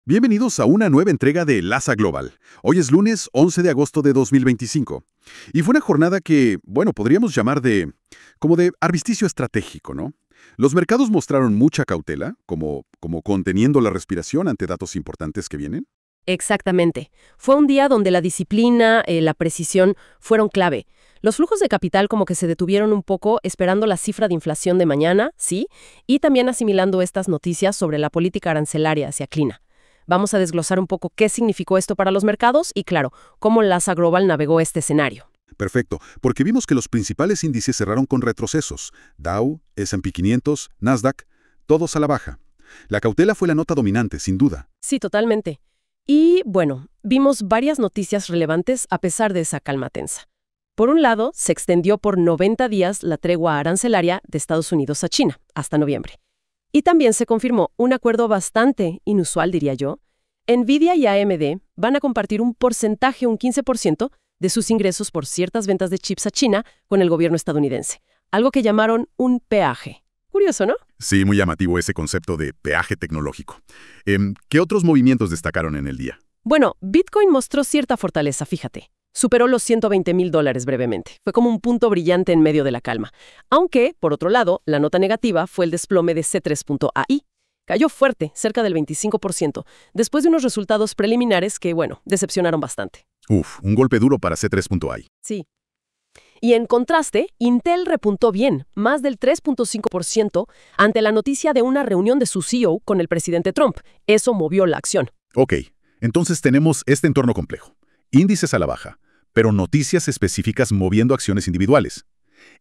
Bienvenidos a una nueva entrega de LASA Global. Hoy es lunes 11 de agosto de 2025. Y fue una jornada que, bueno, podríamos llamar como de armisticio estratégico, ¿no? Los mercados mostraron mucha cautela, como conteniendo la respiración ante datos importantes que vienen. Exactamente. Fue un día donde la disciplina, la precisión fueron clave. Los flujos de capital como que se detuvieron un poco esperando la cifra de inflación de mañana, sí, y también asimilando estas noticias sobre la política arancelaria hacia China. Vamos a desglosar un poco qué significó esto para los mercados y, claro, cómo LASA Global navegó este escenario. Perfecto, porque vimos que los principales índices cerraron con retrocesos. Dow, S&P 500, Nasdaq, todos a la baja. La cautela fue la nota dominante, sin duda. Sí, totalmente. Y, bueno, vimos varias noticias relevantes a pesar de esa calma tensa. Por un lado, se extendió por 90 días la tregua arancelaria de Estados Unidos a China, hasta noviembre. Y también se confirmó un acuerdo bastante inusual, diría yo. NVIDIA y AMD van a compartir un porcentaje, un 15%, de sus ingresos por ciertas ventas de chips a China con el gobierno estadounidense. Algo que llamaron un peaje. Curioso, ¿no? Sí, muy llamativo ese concepto de peaje tecnológico. ¿Qué otros movimientos destacaron en el día? Bueno, Bitcoin mostró cierta fortaleza, fíjate. Superó los $120,000 brevemente. Fue como un punto brillante en medio de la calma. Aunque, por otro lado, la nota negativa fue el desplome de C3.ai. Cayó fuerte, cerca del 25%, después de unos resultados preliminares que, bueno, decepcionaron bastante. Un golpe duro para C3.ai. Sí. Y en contraste, Intel repuntó bien, más del 3.5%, ante la noticia de una reunión de su CEO con el presidente Trump. Eso movió la acción. Ok, entonces tenemos este entorno complejo. Índices a la baja, pero noticias específicas moviendo acciones individuales.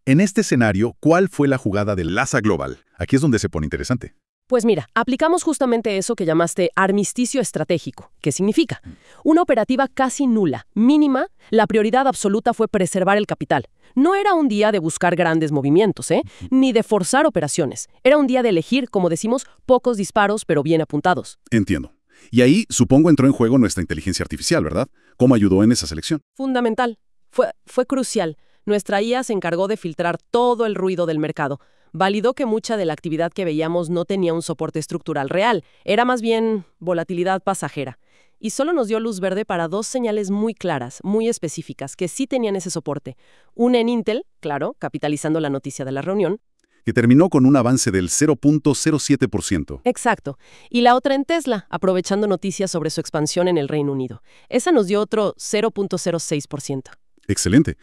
En este escenario, ¿cuál fue la jugada de LASA Global? Aquí es donde se pone interesante. Pues mira, aplicamos justamente eso que llamaste armisticio estratégico. ¿Qué significa? Una operativa casi nula, mínima, la prioridad absoluta fue preservar el capital. No era un día de buscar grandes movimientos, ni de forzar operaciones. Era un día de elegir, como decimos, pocos disparos pero bien apuntados. Entiendo. Y ahí, supongo, entró en juego nuestra inteligencia artificial, ¿verdad? ¿Cómo ayudó en esa selección? Fundamental. Fue crucial. Nuestra IA se encargó de filtrar todo el ruido del mercado. Validó que mucha de la actividad que veíamos no tenía un soporte estructural real. Era más bien volatilidad pasajera. Y solo nos dio luz verde para dos señales muy claras, muy específicas, que sí tenían ese soporte. Una en Intel, claro, capitalizando la noticia de la reunión. Que terminó con un avance del 0.07%. Exacto. Y la otra en Tesla, aprovechando noticias sobre su expansión en el Reino Unido. Esa nos dio otro 0.06%. Excelente.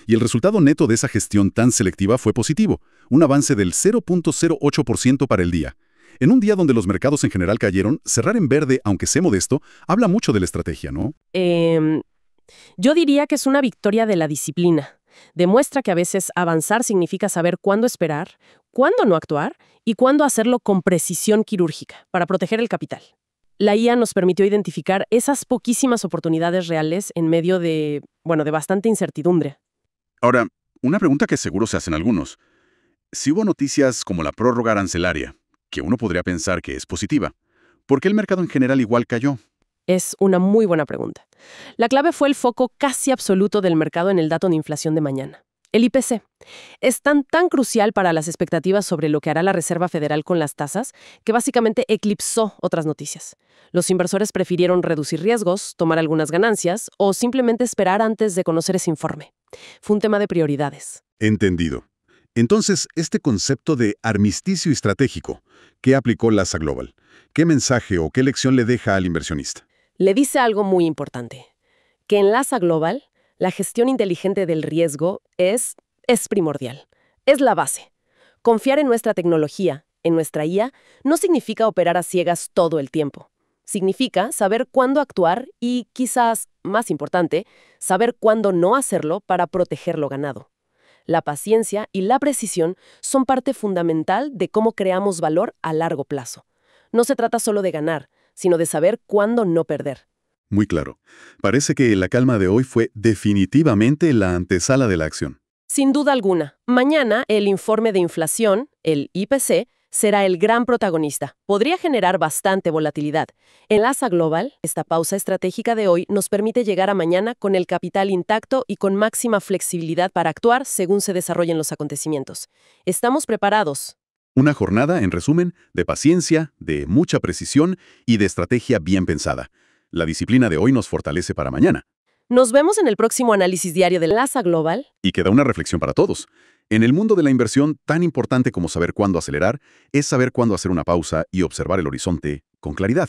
Y el resultado neto de esa gestión tan selectiva fue positivo, un avance del 0.08% para el día. En un día donde los mercados en general cayeron, cerrar en verde, aunque sea modesto, habla mucho de la estrategia, ¿no? Yo diría que es una victoria de la disciplina. Demuestra que a veces avanzar significa saber cuándo esperar, cuándo no actuar y cuándo hacerlo con precisión quirúrgica para proteger el capital. La IA nos permitió identificar esas poquísimas oportunidades reales en medio de bastante incertidumbre. Ahora, una pregunta que seguro se hacen algunos. Si hubo noticias como la prórroga arancelaria, que uno podría pensar que es positiva, ¿por qué el mercado en general igual cayó? Es una muy buena pregunta. La clave fue el foco casi absoluto del mercado en el dato de inflación de mañana. El IPC. Es tan crucial para las expectativas sobre lo que hará la Reserva Federal con las tasas que básicamente eclipsó otras noticias. Los inversores prefirieron reducir riesgos, tomar algunas ganancias o simplemente esperar antes de conocer ese informe. Fue un tema de prioridades. Entendido. Entonces, este concepto de armisticio estratégico, ¿qué aplicó LASA Global? ¿Qué mensaje o qué lección le deja al inversionista? Le dice algo muy importante, que en LASA Global la gestión inteligente del riesgo es primordial. Es la base. Confiar en nuestra tecnología, en nuestra IA, no significa operar a ciegas todo el tiempo. Significa saber cuándo actuar y, quizás más importante, saber cuándo no hacerlo para proteger lo ganado. La paciencia y la precisión son parte fundamental de cómo creamos valor a largo plazo. No se trata solo de ganar, sino de saber cuándo no perder. Muy claro. Parece que la calma de hoy fue definitivamente la antesala de la acción. Sin duda alguna, mañana el informe de inflación, el IPC, será el gran protagonista. Podría generar bastante volatilidad. En LASA Global, esta pausa estratégica de hoy nos permite llegar a mañana con el capital intacto y con máxima flexibilidad para actuar según se desarrollen los acontecimientos. Estamos preparados. Una jornada, en resumen, de paciencia, de mucha precisión y de estrategia bien pensada. La disciplina de hoy nos fortalece para mañana. Nos vemos en el próximo análisis diario de LASA Global. Y queda una reflexión para todos. En el mundo de la inversión, tan importante como saber cuándo acelerar, es saber cuándo hacer una pausa y observar el horizonte con claridad.